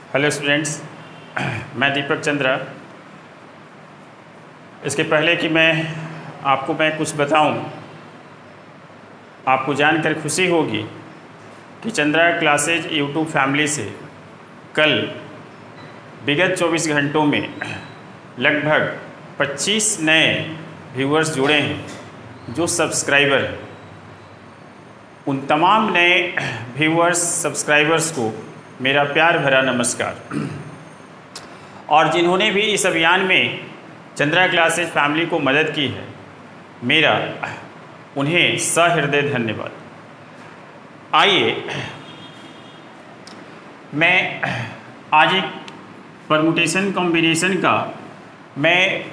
Hello students, मैं दीपक चंद्रा। इसके पहले कि मैं कुछ बताऊं, आपको जानकर खुशी होगी कि चंद्रा क्लासेज यूट्यूब फैमिली से कल विगत 24 घंटों में लगभग 25 नए व्यूअर्स जुड़े हैं जो सब्सक्राइबर हैं। उन तमाम नए व्यूअर्स सब्सक्राइबर्स को मेरा प्यार भरा नमस्कार। और जिन्होंने भी इस अभियान में चंद्रा क्लासेज फैमिली को मदद की है, मेरा उन्हें सहृदय धन्यवाद। आइए मैं आज एक परमुटेशन कॉम्बिनेशन का मैं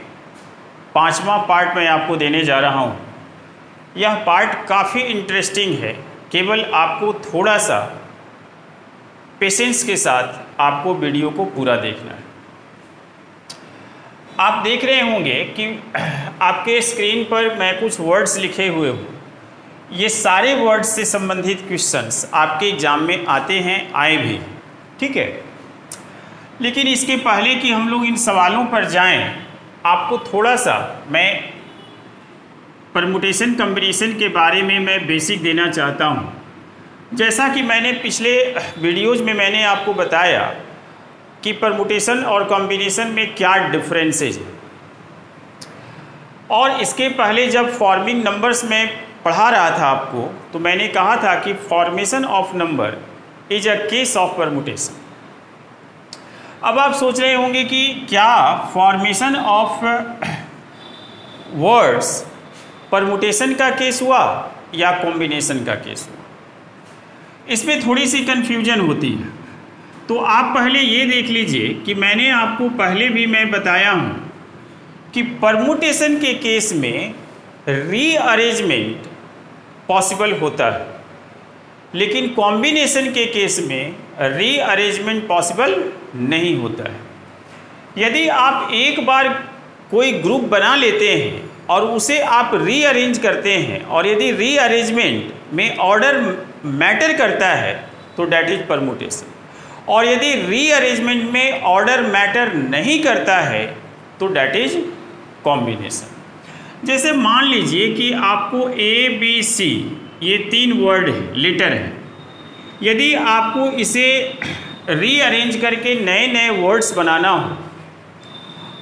5वां पार्ट में आपको देने जा रहा हूँ। यह पार्ट काफ़ी इंटरेस्टिंग है, केवल आपको थोड़ा सा पेशेंस के साथ आपको वीडियो को पूरा देखना है। आप देख रहे होंगे कि आपके स्क्रीन पर मैं कुछ वर्ड्स लिखे हुए हूँ। ये सारे वर्ड्स से संबंधित क्वेश्चंस आपके एग्जाम में आते हैं, आए भी, ठीक है। लेकिन इसके पहले कि हम लोग इन सवालों पर जाएं, आपको थोड़ा सा मैं परमुटेशन कॉम्बिनेशन के बारे में मैं बेसिक देना चाहता हूँ। जैसा कि मैंने पिछले वीडियोज़ में मैंने आपको बताया कि परमुटेशन और कॉम्बिनेशन में क्या डिफरेंसेज है। और इसके पहले जब फॉर्मिंग नंबर्स में पढ़ा रहा था आपको, तो मैंने कहा था कि formation of number is a case of permutation. अब आप सोच रहे होंगे कि क्या फॉर्मेशन ऑफ वर्ड्स परमुटेशन का केस हुआ या कॉम्बिनेशन का केस हुआ। इसमें थोड़ी सी कन्फ्यूजन होती है। तो आप पहले ये देख लीजिए कि मैंने आपको पहले भी मैं बताया हूँ कि परमुटेशन के केस में रीअरेंजमेंट पॉसिबल होता है, लेकिन कॉम्बिनेशन के केस में रीअरेंजमेंट पॉसिबल नहीं होता है। यदि आप एक बार कोई ग्रुप बना लेते हैं और उसे आप रीअरेंज करते हैं, और यदि रीअरेंजमेंट में ऑर्डर मैटर करता है तो डैट इज परमुटेशन, और यदि रीअरेंजमेंट में ऑर्डर मैटर नहीं करता है तो डैट इज कॉम्बिनेशन। जैसे मान लीजिए कि आपको ए बी सी ये 3 वर्ड है, लेटर है। यदि आपको इसे रीअरेंज करके नए नए वर्ड्स बनाना हो,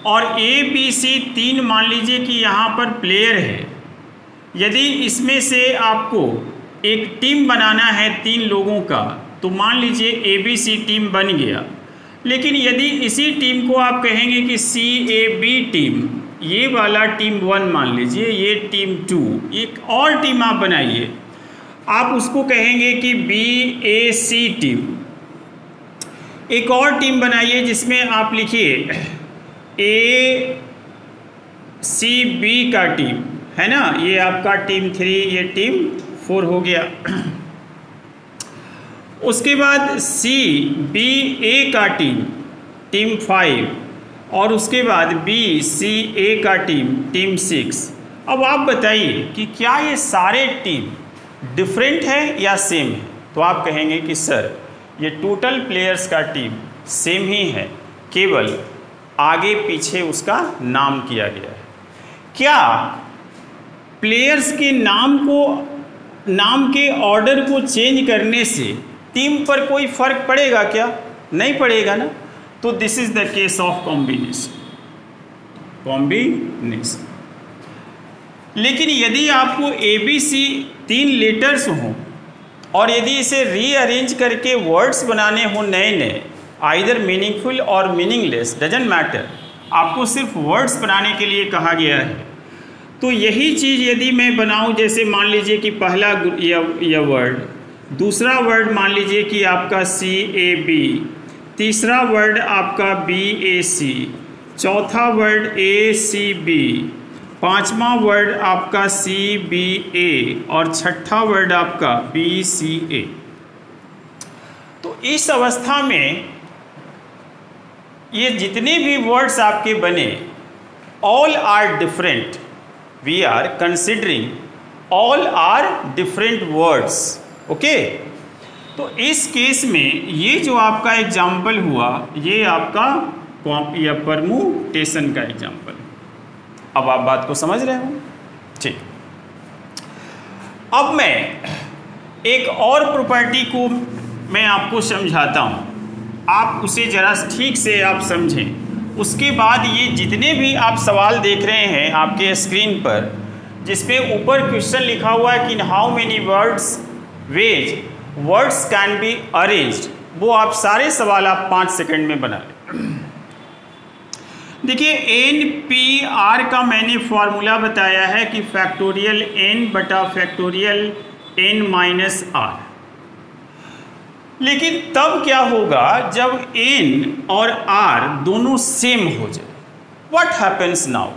और ए बी सी 3 मान लीजिए कि यहाँ पर प्लेयर है। यदि इसमें से आपको एक टीम बनाना है 3 लोगों का, तो मान लीजिए ए बी सी टीम बन गया। लेकिन यदि इसी टीम को आप कहेंगे कि सी ए बी टीम, ये वाला टीम 1 मान लीजिए, ये टीम 2, एक और टीम आप बनाइए, आप उसको कहेंगे कि बी ए सी टीम। एक और टीम बनाइए जिसमें आप लिखिए ए सी बी का टीम, है ना, ये आपका टीम 3, ये टीम 4 हो गया। उसके बाद सी बी ए का टीम 5, और उसके बाद बी सी ए का टीम 6। अब आप बताइए कि क्या ये सारे टीम डिफरेंट है या सेम है। तो आप कहेंगे कि सर ये टोटल प्लेयर्स का टीम सेम ही है, केवल आगे पीछे उसका नाम किया गया है। क्या प्लेयर्स के नाम के ऑर्डर को चेंज करने से टीम पर कोई फर्क पड़ेगा क्या? नहीं पड़ेगा ना। तो this is the case of combination. लेकिन यदि आपको ए बी सी 3 लेटर्स हों, और यदि इसे रीअरेंज करके वर्ड्स बनाने हों नए नए, आइदर मीनिंगफुल और मीनिंगलेस, डजंट मैटर, आपको सिर्फ वर्ड्स बनाने के लिए कहा गया है। तो यही चीज़ यदि मैं बनाऊं, जैसे मान लीजिए कि पहला यह वर्ड, दूसरा वर्ड मान लीजिए कि आपका सी ए बी, तीसरा वर्ड आपका बी ए सी, चौथा वर्ड ए सी बी, 5वां वर्ड आपका सी बी ए, और 6ठा वर्ड आपका बी सी ए। तो इस अवस्था में ये जितने भी वर्ड्स आपके बने, all are different. We are considering all are different words, okay. तो इस केस में ये जो आपका एग्जाम्पल हुआ ये आपका कॉपी या परम्यूटेशन का एग्जाम्पल है। अब आप बात को समझ रहे हो? ठीक। अब मैं एक और प्रॉपर्टी को मैं आपको समझाता हूँ, आप उसे ज़रा ठीक से आप समझें। उसके बाद ये जितने भी आप सवाल देख रहे हैं आपके स्क्रीन पर, जिसपे ऊपर क्वेश्चन लिखा हुआ है कि how many veg words can be arranged, वो आप सारे सवाल आप 5 सेकंड में बना लें। देखिए NPR का मैंने फॉर्मूला बताया है कि फैक्टोरियल n बटा फैक्टोरियल n माइनस r। लेकिन तब क्या होगा जब n और r दोनों सेम हो जाए? What happens now?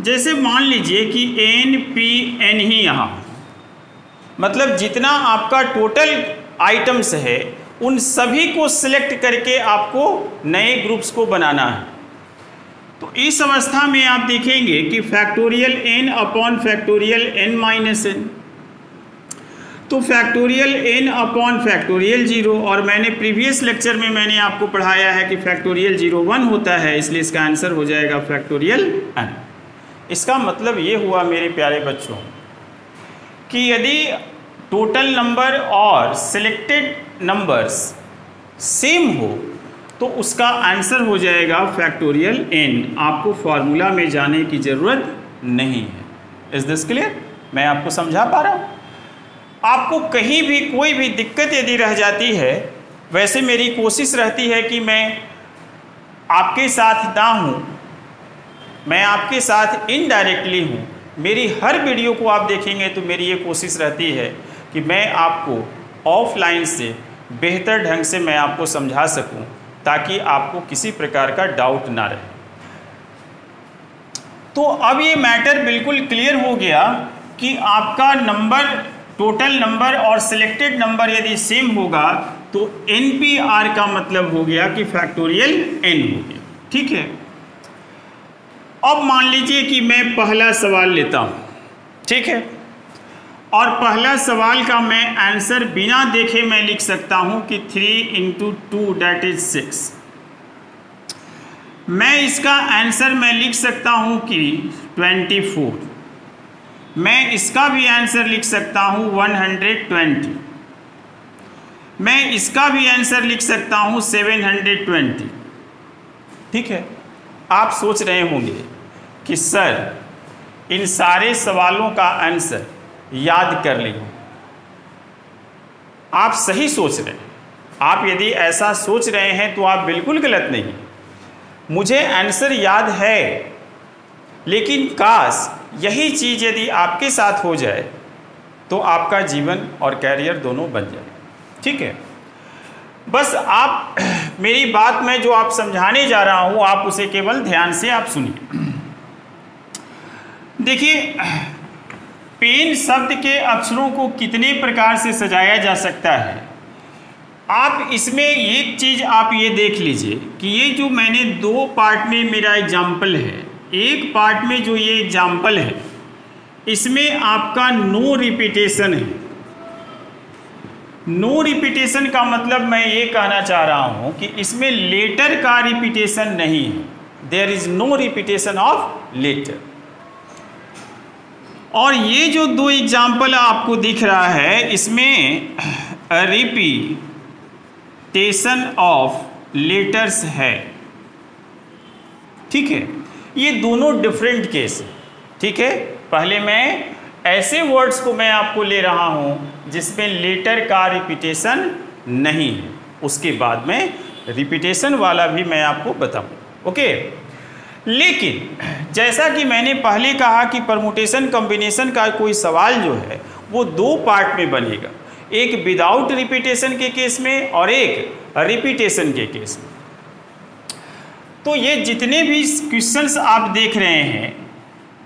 जैसे मान लीजिए कि NPN ही यहाँ, मतलब जितना आपका टोटल आइटम्स है उन सभी को सिलेक्ट करके आपको नए ग्रुप्स को बनाना है। तो इस अवस्था में आप देखेंगे कि factorial n upon factorial n minus n, तो फैक्टोरियल n अपॉन फैक्टोरियल 0, और मैंने प्रीवियस लेक्चर में मैंने आपको पढ़ाया है कि फैक्टोरियल 0 1 होता है, इसलिए इसका आंसर हो जाएगा फैक्टोरियल n। इसका मतलब ये हुआ मेरे प्यारे बच्चों कि यदि टोटल नंबर और सिलेक्टेड नंबर्स सेम हो तो उसका आंसर हो जाएगा फैक्टोरियल n। आपको फॉर्मूला में जाने की ज़रूरत नहीं है। Is this clear? मैं आपको समझा पा रहा हूँ? आपको कहीं भी कोई भी दिक्कत यदि रह जाती है, वैसे मेरी कोशिश रहती है कि मैं आपके साथ ना हूँ, मैं आपके साथ इनडायरेक्टली हूँ। मेरी हर वीडियो को आप देखेंगे तो मेरी ये कोशिश रहती है कि मैं आपको ऑफलाइन से बेहतर ढंग से मैं आपको समझा सकूं, ताकि आपको किसी प्रकार का डाउट ना रहे। तो अब ये मैटर बिल्कुल क्लियर हो गया कि आपका नंबर, टोटल नंबर और सिलेक्टेड नंबर यदि सेम होगा तो NPR का मतलब हो गया कि फैक्टोरियल n हो गया। ठीक है। अब मान लीजिए कि मैं पहला सवाल लेता हूँ, ठीक है, और पहला सवाल का मैं आंसर बिना देखे मैं लिख सकता हूँ कि 3 × 2 दैट इज 6। मैं इसका आंसर मैं लिख सकता हूँ कि 24। मैं इसका भी आंसर लिख सकता हूँ 120। मैं इसका भी आंसर लिख सकता हूँ 720। ठीक है। आप सोच रहे होंगे कि सर इन सारे सवालों का आंसर याद कर लिया। आप सही सोच रहे हैं। आप यदि ऐसा सोच रहे हैं तो आप बिल्कुल गलत नहीं। मुझे आंसर याद है, लेकिन काश यही चीज़ यदि आपके साथ हो जाए तो आपका जीवन और कैरियर दोनों बन जाए। ठीक है। बस आप मेरी बात में जो आप समझाने जा रहा हूँ आप उसे केवल ध्यान से आप सुनिए। देखिए, पेन शब्द के अक्षरों को कितने प्रकार से सजाया जा सकता है। आप इसमें एक चीज़ आप ये देख लीजिए कि ये जो मैंने 2 पार्ट में मेरा एग्जाम्पल है, एक पार्ट में जो ये एग्जाम्पल है इसमें आपका नो रिपीटेशन है। नो रिपीटेशन का मतलब मैं ये कहना चाह रहा हूँ कि इसमें लेटर का रिपीटेशन नहीं है। There is no repetition of letter. और ये जो 2 एग्जाम्पल आपको दिख रहा है इसमें रिपीटेशन ऑफ लेटर्स है। ठीक है। ये दोनों डिफरेंट केस है। ठीक है। पहले मैं ऐसे वर्ड्स को मैं आपको ले रहा हूं जिसमें लेटर का रिपीटेशन नहीं है, उसके बाद में रिपीटेशन वाला भी मैं आपको बताऊं। ओके। लेकिन जैसा कि मैंने पहले कहा कि परमुटेशन कॉम्बिनेशन का कोई सवाल जो है वो 2 पार्ट में बनेगा, एक विदाउट रिपीटेशन के केस में और एक रिपीटेशन के केस में। तो ये जितने भी क्वेश्चंस आप देख रहे हैं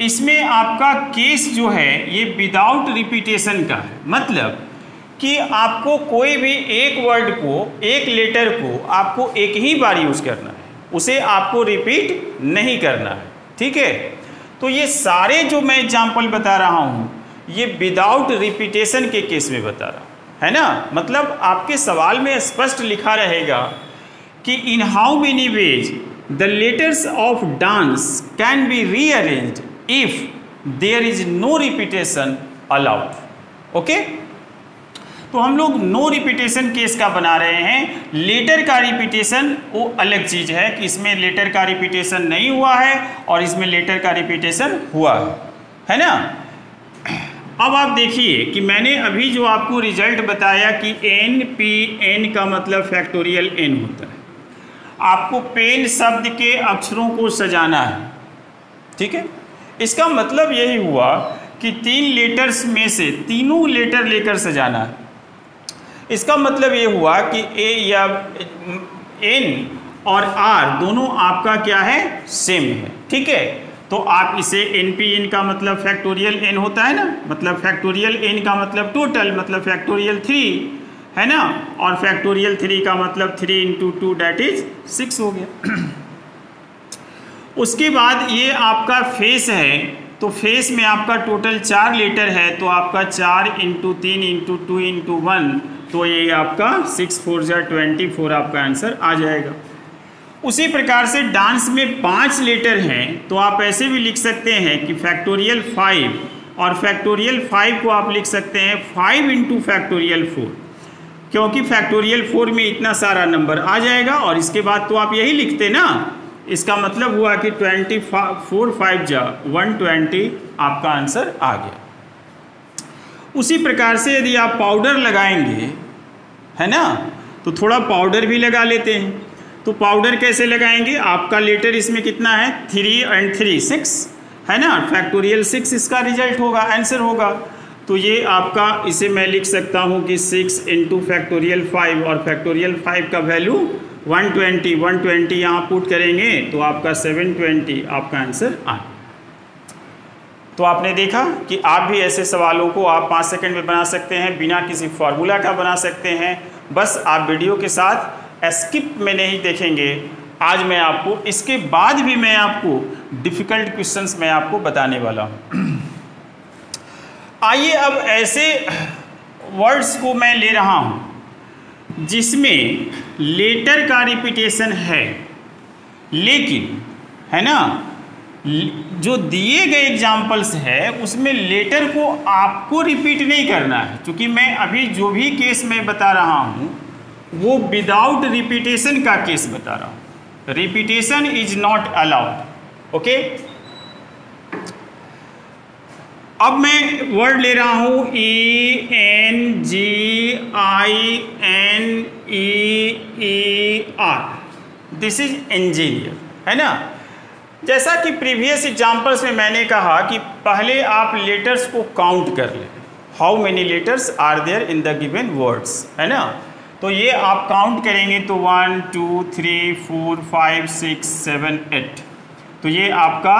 इसमें आपका केस जो है ये विदाउट रिपीटेशन का है। मतलब कि आपको कोई भी एक वर्ड को, एक लेटर को आपको एक ही बार यूज़ करना है, उसे आपको रिपीट नहीं करना है। ठीक है। तो ये सारे जो मैं एग्जाम्पल बता रहा हूँ ये विदाउट रिपीटेशन के केस में बता रहा हूँ। है ना। मतलब आपके सवाल में स्पष्ट लिखा रहेगा कि in how many ways the letters of dance can be rearranged if there is no repetition allowed. Okay, तो हम लोग नो रिपीटेशन केस का बना रहे हैं। लेटर का रिपीटेशन वो अलग चीज़ है कि इसमें लेटर का रिपीटेशन नहीं हुआ है और इसमें लेटर का रिपीटेशन हुआ है ना। अब आप देखिए कि मैंने अभी जो आपको रिजल्ट बताया कि NPN का मतलब फैक्टोरियल n होता है। आपको पेन शब्द के अक्षरों को सजाना है, ठीक है। इसका मतलब यही हुआ कि 3 लेटर्स में से तीनों लेटर लेकर सजाना है। इसका मतलब ये हुआ कि A या N और R दोनों आपका क्या है, सेम है, ठीक है। तो आप इसे NPN का मतलब फैक्टोरियल n होता है ना, मतलब फैक्टोरियल n का मतलब टोटल, मतलब फैक्टोरियल 3 है ना, और फैक्टोरियल 3 का मतलब 3 × 2 दैट इज 6 हो गया। उसके बाद ये आपका फेस है, तो फेस में आपका टोटल 4 लेटर है, तो आपका 4 × 3 × 2 × 1, तो ये आपका 6 4 जा 24 आपका आंसर आ जाएगा। उसी प्रकार से डांस में 5 लेटर हैं, तो आप ऐसे भी लिख सकते हैं कि फैक्टोरियल 5, और फैक्टोरियल 5 को आप लिख सकते हैं 5 × फैक्टोरियल 4, क्योंकि फैक्टोरियल 4 में इतना सारा नंबर आ जाएगा। और इसके बाद तो आप यही लिखते ना, इसका मतलब हुआ कि 24 5 जा 120 आपका आंसर आ गया। उसी प्रकार से यदि आप पाउडर लगाएंगे, है ना, तो थोड़ा पाउडर भी लगा लेते हैं। तो पाउडर कैसे लगाएंगे, आपका लेटर इसमें कितना है, 3 और 3 6 है ना, फैक्टोरियल 6 इसका रिजल्ट होगा, आंसर होगा। तो ये आपका, इसे मैं लिख सकता हूँ कि 6 × फैक्टोरियल 5, और फैक्टोरियल 5 का वैल्यू 120 यहाँ पुट करेंगे तो आपका 720 आपका आंसर आ। तो आपने देखा कि आप भी ऐसे सवालों को आप 5 सेकंड में बना सकते हैं, बिना किसी फार्मूला का बना सकते हैं। बस आप वीडियो के साथ स्किप में नहीं देखेंगे। आज मैं आपको, इसके बाद भी मैं आपको डिफ़िकल्ट क्वेश्चंस मैं आपको बताने वाला हूँ। आइए अब ऐसे वर्ड्स को मैं ले रहा हूँ जिसमें लेटर का रिपीटेशन है, लेकिन है ना, जो दिए गए एग्जाम्पल्स है उसमें लेटर को आपको रिपीट नहीं करना है। क्योंकि मैं अभी जो भी केस मैं बता रहा हूँ वो विदाउट रिपीटेशन का केस बता रहा हूँ। Repetition is not allowed. Okay, अब मैं वर्ड ले रहा हूँ ENGINEER, दिस इज इंजीनियर, है ना। जैसा कि प्रीवियस एग्जाम्पल्स में मैंने कहा कि पहले आप लेटर्स को काउंट कर लें, how many letters are there in the given words, है ना। तो ये आप काउंट करेंगे तो 1 2 3 4 5 6 7 8, तो ये आपका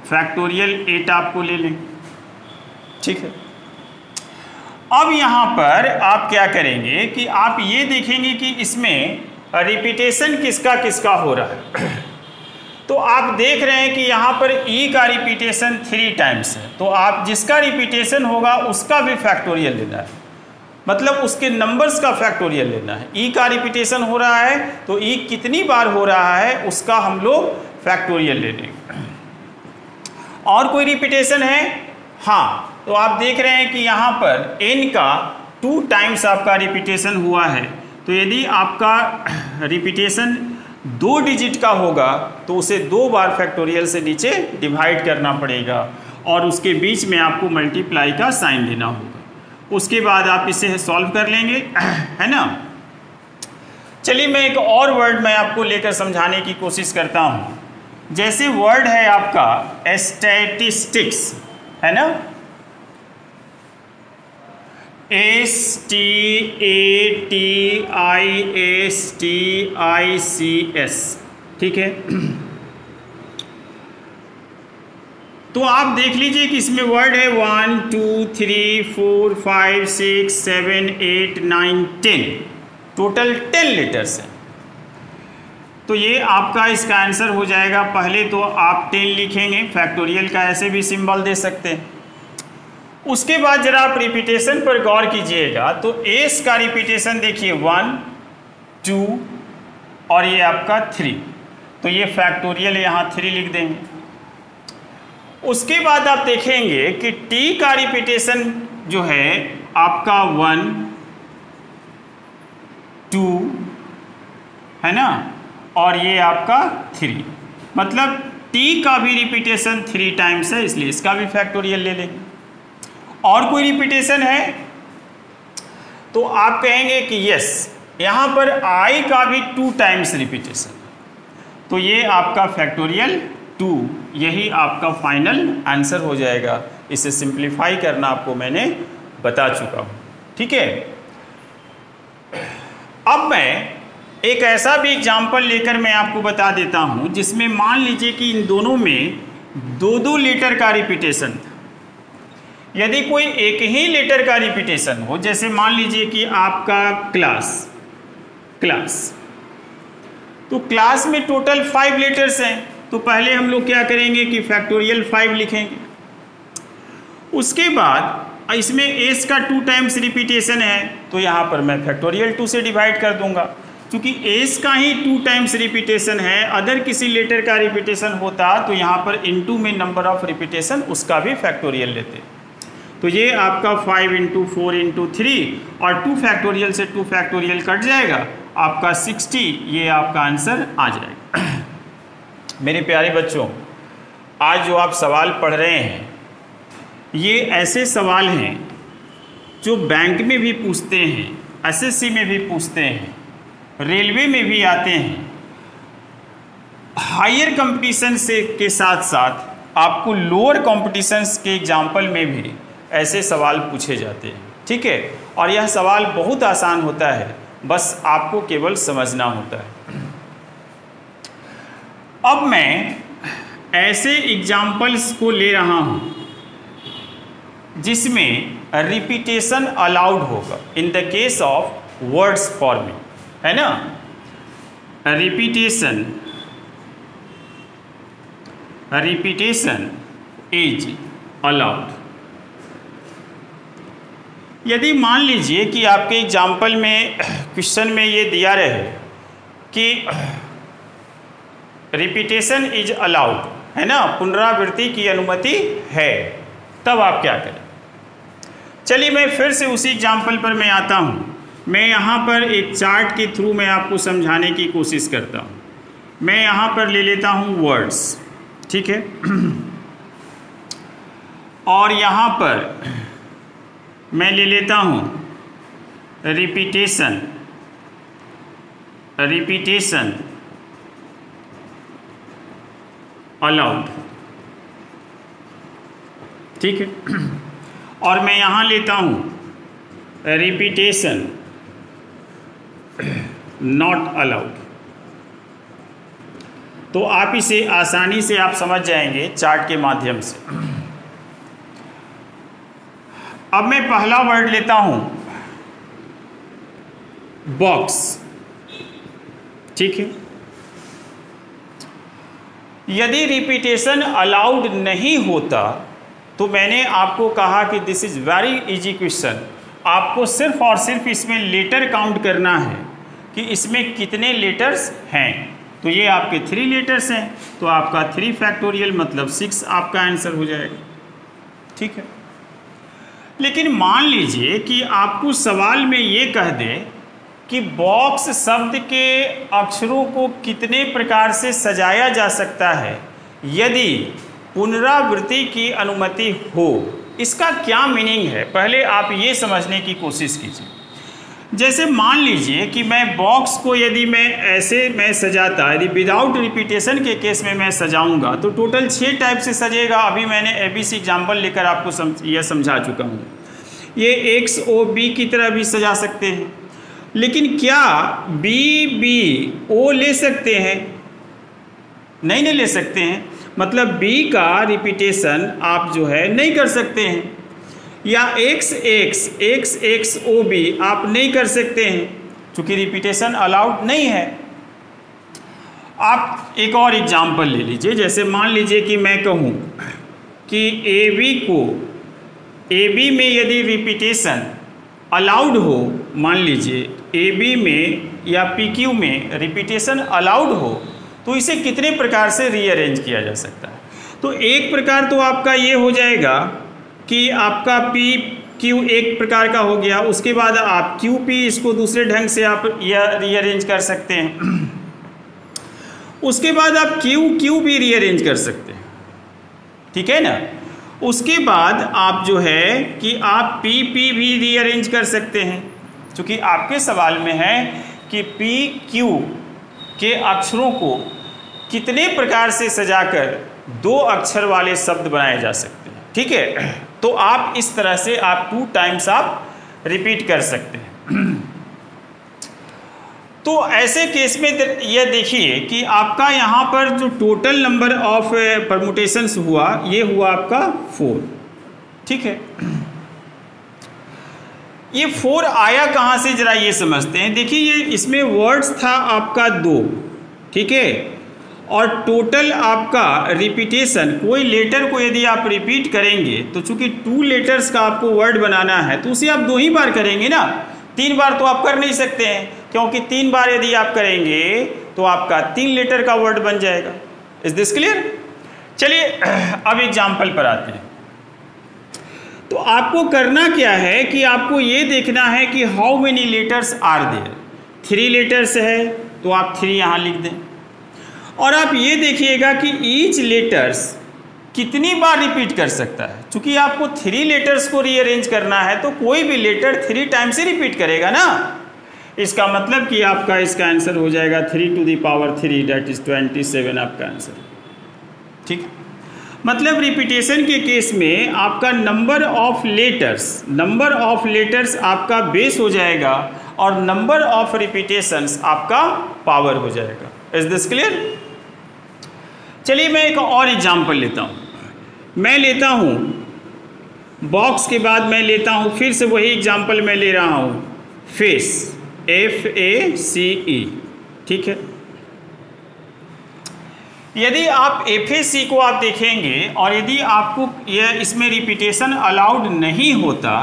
फैक्टोरियल 8 आपको ले लें, ठीक है। अब यहाँ पर आप क्या करेंगे कि आप ये देखेंगे कि इसमें रिपीटेशन किसका किसका हो रहा है। तो आप देख रहे हैं कि यहाँ पर E का रिपीटेशन 3 टाइम्स है, तो आप जिसका रिपीटेशन होगा उसका भी फैक्टोरियल लेना है, मतलब उसके नंबर्स का फैक्टोरियल लेना है। E का रिपीटेशन हो रहा है तो E कितनी बार हो रहा है उसका हम लोग फैक्टोरियल ले लेंगे। और कोई रिपीटेशन है, हाँ, तो आप देख रहे हैं कि यहाँ पर N का 2 टाइम्स आपका रिपीटेशन हुआ है, तो यदि आपका रिपीटेशन 2 डिजिट का होगा तो उसे 2 बार फैक्टोरियल से नीचे डिवाइड करना पड़ेगा और उसके बीच में आपको मल्टीप्लाई का साइन देना होगा। उसके बाद आप इसे सॉल्व कर लेंगे, है ना। चलिए मैं एक और वर्ड मैं आपको लेकर समझाने की कोशिश करता हूँ। जैसे वर्ड है आपका स्टैटिस्टिक्स, है ना, STATISTICS, ठीक है। तो आप देख लीजिए कि इसमें वर्ड है 1 2 3 4 5 6 7 8 9 10, टोटल 10 लेटर्स हैं। तो ये आपका इसका आंसर हो जाएगा। पहले तो आप 10 लिखेंगे, फैक्टोरियल का ऐसे भी सिंबल दे सकते हैं। उसके बाद जरा आप रिपीटेशन पर गौर कीजिएगा तो एस का रिपीटेशन देखिए 1 2 और ये आपका 3, तो ये फैक्टोरियल यहाँ 3 लिख देंगे। उसके बाद आप देखेंगे कि टी का रिपीटेशन जो है आपका 1 2 है ना, और ये आपका 3, मतलब टी का भी रिपीटेशन 3 टाइम्स है, इसलिए इसका भी फैक्टोरियल ले लेंगे। और कोई रिपीटेशन है तो आप कहेंगे कि यस, यहाँ पर आई का भी 2 टाइम्स रिपीटेशन, तो ये आपका फैक्टोरियल 2, यही आपका फाइनल आंसर हो जाएगा। इसे सिंप्लीफाई करना आपको मैंने बता चुका हूँ, ठीक है। अब मैं एक ऐसा भी एग्जाम्पल लेकर मैं आपको बता देता हूँ जिसमें मान लीजिए कि इन दोनों में 2-2 लेटर का रिपीटेशन था। यदि कोई एक ही लेटर का रिपीटेशन हो, जैसे मान लीजिए कि आपका क्लास, तो क्लास में टोटल 5 लेटर्स हैं, तो पहले हम लोग क्या करेंगे कि फैक्टोरियल 5 लिखेंगे। उसके बाद इसमें एस का 2 टाइम्स रिपीटेशन है, तो यहाँ पर मैं फैक्टोरियल 2 से डिवाइड कर दूंगा। क्योंकि एस का ही 2 टाइम्स रिपीटेशन है, अदर किसी लेटर का रिपीटेशन होता तो यहाँ पर इनटू में नंबर ऑफ रिपीटेशन उसका भी फैक्टोरियल लेते। तो ये आपका 5 × 4 × 3 और 2 फैक्टोरियल से 2 फैक्टोरियल कट जाएगा, आपका 60, ये आपका आंसर आ जाएगा। मेरे प्यारे बच्चों, आज जो आप सवाल पढ़ रहे हैं ये ऐसे सवाल हैं जो बैंक में भी पूछते हैं, एसएससी में भी पूछते हैं, रेलवे में भी आते हैं। हायर कंपटीशन से के साथ साथ आपको लोअर कंपटीशंस के एग्जाम्पल में भी ऐसे सवाल पूछे जाते हैं, ठीक है। और यह सवाल बहुत आसान होता है, बस आपको केवल समझना होता है। अब मैं ऐसे एग्जाम्पल्स को ले रहा हूँ जिसमें रिपीटेशन अलाउड होगा in the case of words forming, है ना। Repetition is allowed. यदि मान लीजिए कि आपके एग्जाम्पल में क्वेश्चन में ये दिया रहे कि रिपीटेशन इज अलाउड, है ना, पुनरावृत्ति की अनुमति है, तब आप क्या करें। चलिए मैं फिर से उसी एग्जाम्पल पर मैं आता हूँ। मैं यहाँ पर एक चार्ट के थ्रू मैं आपको समझाने की कोशिश करता हूँ। मैं यहाँ पर ले लेता हूँ वर्ड्स, ठीक है, और यहाँ पर मैं ले लेता हूँ रिपीटेशन अलाउड, ठीक है, और मैं यहाँ लेता हूँ रिपीटेशन नॉट अलाउड। तो आप इसे आसानी से आप समझ जाएंगे चार्ट के माध्यम से। अब मैं पहला वर्ड लेता हूँ बॉक्स, ठीक है। यदि रिपीटेशन अलाउड नहीं होता तो मैंने आपको कहा कि this is very easy question, आपको सिर्फ और सिर्फ इसमें लेटर काउंट करना है कि इसमें कितने लेटर्स हैं। तो ये आपके 3 लेटर्स हैं, तो आपका 3 फैक्टोरियल मतलब 6 आपका आंसर हो जाएगा, ठीक है। लेकिन मान लीजिए कि आपको सवाल में ये कह दे कि बॉक्स शब्द के अक्षरों को कितने प्रकार से सजाया जा सकता है यदि पुनरावृत्ति की अनुमति हो। इसका क्या मीनिंग है, पहले आप ये समझने की कोशिश कीजिए। जैसे मान लीजिए कि मैं बॉक्स को यदि मैं ऐसे मैं सजाता, यदि विदाउट रिपीटेशन के केस में मैं सजाऊंगा तो टोटल 6 टाइप से सजेगा। अभी मैंने ABC एग्जाम्पल लेकर आपको यह समझा चुका हूँ। ये XOB की तरह भी सजा सकते हैं, लेकिन क्या BBO ले सकते हैं? नहीं ले सकते हैं। मतलब B का रिपीटेशन आप जो है नहीं कर सकते हैं, या XXOB आप नहीं कर सकते हैं क्योंकि रिपीटेशन अलाउड नहीं है। आप एक और एग्जाम्पल ले लीजिए। जैसे मान लीजिए कि मैं कहूँ कि AB को ए बी में यदि रिपीटेशन अलाउड हो, मान लीजिए ए बी में या पी क्यू में रिपीटेशन अलाउड हो, तो इसे कितने प्रकार से रीअरेंज किया जा सकता है? तो एक प्रकार तो आपका ये हो जाएगा कि आपका पी क्यू एक प्रकार का हो गया, उसके बाद आप क्यू पी इसको दूसरे ढंग से आप यह रीअरेंज कर सकते हैं। उसके बाद आप क्यू क्यू भी रीअरेंज कर सकते हैं, ठीक है ना। उसके बाद आप जो है कि आप पी पी भी रीअरेंज कर सकते हैं, क्योंकि आपके सवाल में है कि पी क्यू के अक्षरों को कितने प्रकार से सजाकर 2 अक्षर वाले शब्द बनाए जा सकते हैं, ठीक है। तो आप इस तरह से आप 2 टाइम्स आप रिपीट कर सकते हैं। तो ऐसे केस में यह देखिए कि आपका यहाँ पर जो टोटल नंबर ऑफ परमुटेशंस हुआ, ये हुआ आपका 4, ठीक है। ये 4 आया कहाँ से, जरा ये समझते हैं। देखिए ये इसमें वर्ड्स था आपका 2, ठीक है, और टोटल आपका रिपीटेशन, कोई लेटर को यदि आप रिपीट करेंगे तो चूंकि 2 लेटर्स का आपको वर्ड बनाना है तो उसे आप 2 ही बार करेंगे ना, 3 बार तो आप कर नहीं सकते हैं, क्योंकि 3 बार यदि आप करेंगे तो आपका 3 लेटर का वर्ड बन जाएगा। Is this clear? चलिए अब एग्जाम्पल पर आते हैं। तो आपको करना क्या है कि आपको ये देखना है कि how many letters are there. 3 letters है तो आप 3 यहाँ लिख दें, और आप ये देखिएगा कि ईच लेटर्स कितनी बार रिपीट कर सकता है। चूंकि आपको 3 लेटर्स को रीअरेंज करना है तो कोई भी लेटर 3 टाइम्स से रिपीट करेगा ना। इसका मतलब कि आपका इसका आंसर हो जाएगा 3 to the power 3, that is 27 आपका आंसर, ठीक। मतलब रिपीटेशन के केस में आपका नंबर ऑफ लेटर्स आपका बेस हो जाएगा और नंबर ऑफ रिपीटेशंस आपका पावर हो जाएगा। Is this clear? चलिए मैं एक और एग्जाम्पल लेता हूँ। मैं लेता हूँ बॉक्स के बाद मैं लेता हूँ फिर से वही एग्जाम्पल मैं ले रहा हूँ, फेस, FACE, ठीक है। यदि आप FAC को आप देखेंगे और यदि आपको यह इसमें रिपीटेशन अलाउड नहीं होता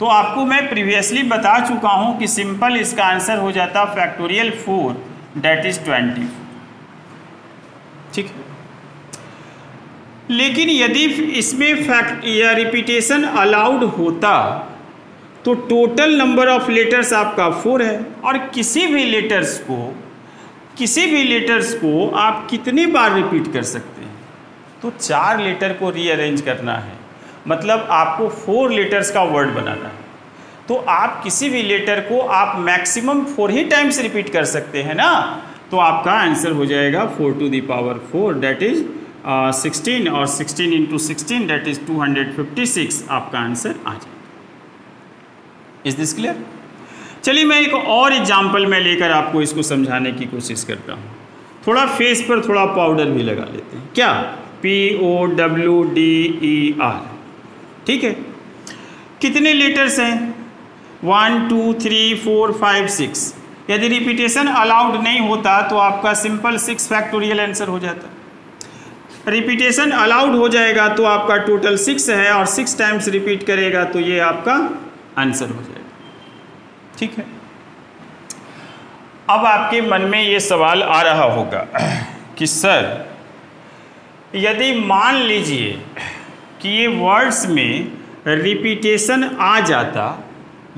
तो आपको मैं प्रीवियसली बता चुका हूँ कि सिंपल इसका आंसर हो जाता फैक्टोरियल 4, दैट इज 20, ठीक है। लेकिन यदि इसमें या रिपीटेशन अलाउड होता तो टोटल नंबर ऑफ लेटर्स आपका 4 है, और किसी भी लेटर्स को आप कितनी बार रिपीट कर सकते हैं? तो 4 लेटर को रीअरेंज करना है, मतलब आपको 4 लेटर्स का वर्ड बनाना है। तो आप किसी भी लेटर को आप मैक्सिमम 4 ही टाइम्स रिपीट कर सकते हैं ना। तो आपका आंसर हो जाएगा 4 to the power 4, that is 16, और 16 इंटू 16 दैट इज 256 आपका आंसर आ जाएगा। Is this clear? चलिए मैं एक और एग्जाम्पल में लेकर आपको इसको समझाने की कोशिश करता हूँ। थोड़ा फेस पर थोड़ा पाउडर भी लगा लेते हैं, क्या? POWDER, ठीक है। कितने लेटर्स हैं? 1 2 3 4 5 6। यदि रिपीटेशन अलाउड नहीं होता तो आपका सिंपल 6 फैक्टोरियल आंसर हो जाता। रिपीटेशन अलाउड हो जाएगा तो आपका टोटल 6 है, और 6 टाइम्स रिपीट करेगा तो ये आपका आंसर हो जाएगा, ठीक है। अब आपके मन में ये सवाल आ रहा होगा कि सर यदि मान लीजिए कि ये वर्ड्स में रिपीटेशन आ जाता,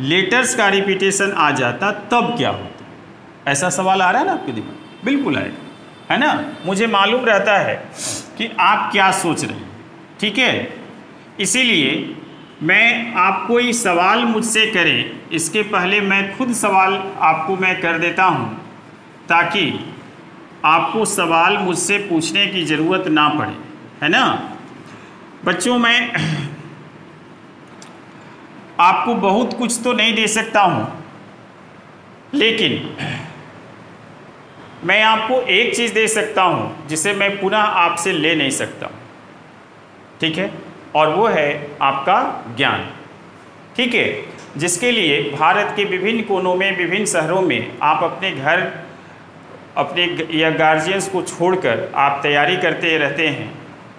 लेटर्स का रिपीटेशन आ जाता, तब क्या होता? ऐसा सवाल आ रहा है ना आपके दिमाग? बिल्कुल आएगा, है ना। मुझे मालूम रहता है कि आप क्या सोच रहे हैं, ठीक है। इसीलिए मैं आपको ये सवाल मुझसे करें इसके पहले मैं खुद सवाल आपको मैं कर देता हूँ, ताकि आपको सवाल मुझसे पूछने की ज़रूरत ना पड़े, है ना। बच्चों मैं आपको बहुत कुछ तो नहीं दे सकता हूँ, लेकिन मैं आपको एक चीज़ दे सकता हूँ जिसे मैं पुनः आपसे ले नहीं सकता, ठीक है, और वो है आपका ज्ञान, ठीक है, जिसके लिए भारत के विभिन्न कोनों में, विभिन्न शहरों में आप अपने घर, अपने या गार्जियंस को छोड़कर आप तैयारी करते रहते हैं,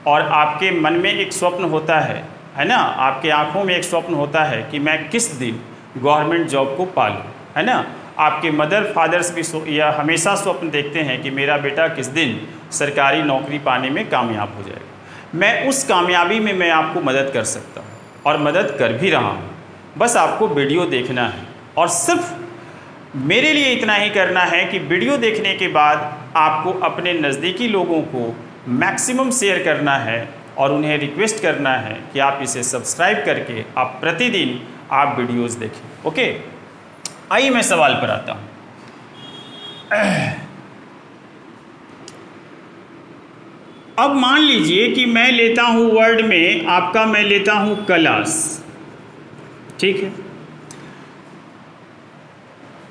और आपके मन में एक स्वप्न होता है है ना, आपके आंखों में एक स्वप्न होता है कि मैं किस दिन गवर्नमेंट जॉब को पालूं, है ना। आपके मदर फादर्स भी या हमेशा स्वप्न देखते हैं कि मेरा बेटा किस दिन सरकारी नौकरी पाने में कामयाब हो जाएगा। मैं उस कामयाबी में मैं आपको मदद कर सकता हूँ और मदद कर भी रहा हूँ। बस आपको वीडियो देखना है और सिर्फ मेरे लिए इतना ही करना है कि वीडियो देखने के बाद आपको अपने नज़दीकी लोगों को मैक्सिमम शेयर करना है और उन्हें रिक्वेस्ट करना है कि आप इसे सब्सक्राइब करके आप प्रतिदिन आप वीडियोस देखें। ओके, आइए मैं सवाल पर आता हूँ। अब मान लीजिए कि मैं लेता हूँ वर्ड में आपका, मैं लेता हूँ क्लास, ठीक है।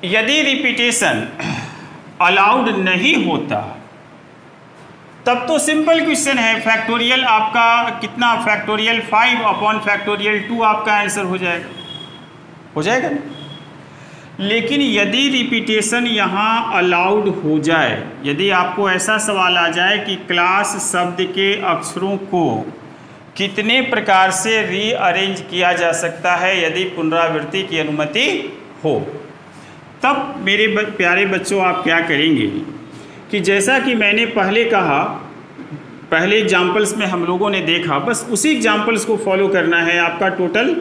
यदि रिपीटेशन अलाउड नहीं होता तब तो सिंपल क्वेश्चन है, फैक्टोरियल आपका कितना, फैक्टोरियल 5 अपॉन फैक्टोरियल 2 आपका आंसर हो जाएगा ना। लेकिन यदि रिपीटेशन यहाँ अलाउड हो जाए, यदि आपको ऐसा सवाल आ जाए कि क्लास शब्द के अक्षरों को कितने प्रकार से रीअरेंज किया जा सकता है यदि पुनरावृत्ति की अनुमति हो, तब मेरे प्यारे बच्चों आप क्या करेंगे कि जैसा कि मैंने पहले कहा, पहले एग्जाम्पल्स में हम लोगों ने देखा, बस उसी एग्जाम्पल्स को फॉलो करना है। आपका टोटल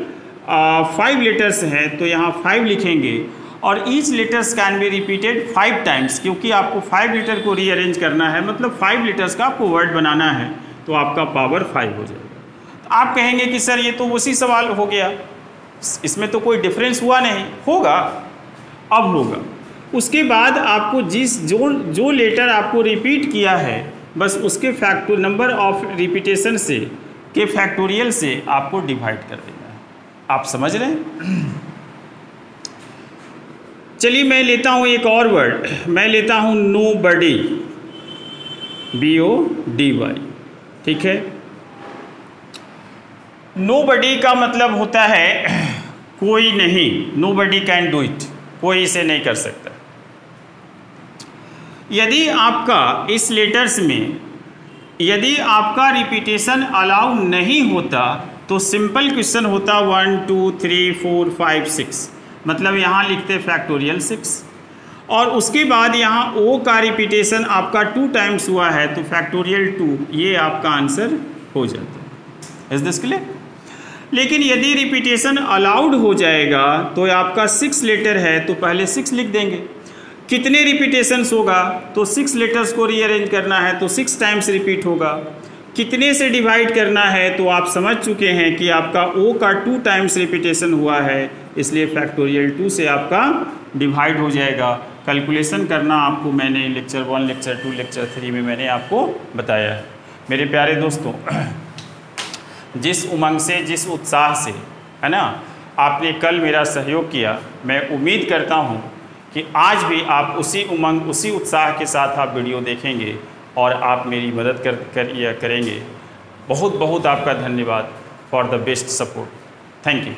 5 लेटर्स हैं तो यहाँ 5 लिखेंगे और each letters can be repeated 5 times, क्योंकि आपको 5 लेटर को रीअरेंज करना है, मतलब 5 लेटर्स का आपको वर्ड बनाना है, तो आपका पावर 5 हो जाएगा। तो आप कहेंगे कि सर ये तो उसी सवाल हो गया, इसमें तो कोई डिफरेंस हुआ नहीं। होगा, अब होगा। उसके बाद आपको जो लेटर आपको रिपीट किया है बस उसके नंबर ऑफ रिपीटेशन से के फैक्टोरियल से आपको डिवाइड कर देना है। आप समझ रहे हैं? चलिए मैं लेता हूँ एक और वर्ड, मैं लेता हूँ नोबडी, BODY, ठीक है। नोबडी का मतलब होता है कोई नहीं, नोबडी कैन डू इट, कोई इसे नहीं कर सकता। यदि आपका इस लेटर्स में यदि आपका रिपीटेशन अलाउ नहीं होता तो सिंपल क्वेश्चन होता 1 2 3 4 5 6, मतलब यहाँ लिखते फैक्टोरियल 6 और उसके बाद यहाँ O का रिपीटेशन आपका 2 टाइम्स हुआ है तो फैक्टोरियल 2, ये आपका आंसर हो जाता है। Is this clear? लेकिन यदि रिपीटेशन अलाउड हो जाएगा तो आपका 6 लेटर है तो पहले 6 लिख देंगे। कितने रिपीटेशंस होगा तो 6 लेटर्स को रीअरेंज करना है तो 6 टाइम्स रिपीट होगा। कितने से डिवाइड करना है तो आप समझ चुके हैं कि आपका O का 2 टाइम्स रिपीटेशन हुआ है, इसलिए फैक्टोरियल 2 से आपका डिवाइड हो जाएगा। कैलकुलेशन करना आपको मैंने लेक्चर 1, लेक्चर 2, लेक्चर 3 में मैंने आपको बताया है। मेरे प्यारे दोस्तों, जिस उमंग से, जिस उत्साह से, है ना, आपने कल मेरा सहयोग किया, मैं उम्मीद करता हूँ कि आज भी आप उसी उमंग, उसी उत्साह के साथ आप वीडियो देखेंगे और आप मेरी मदद करेंगे। बहुत बहुत आपका धन्यवाद for the best support. Thank you.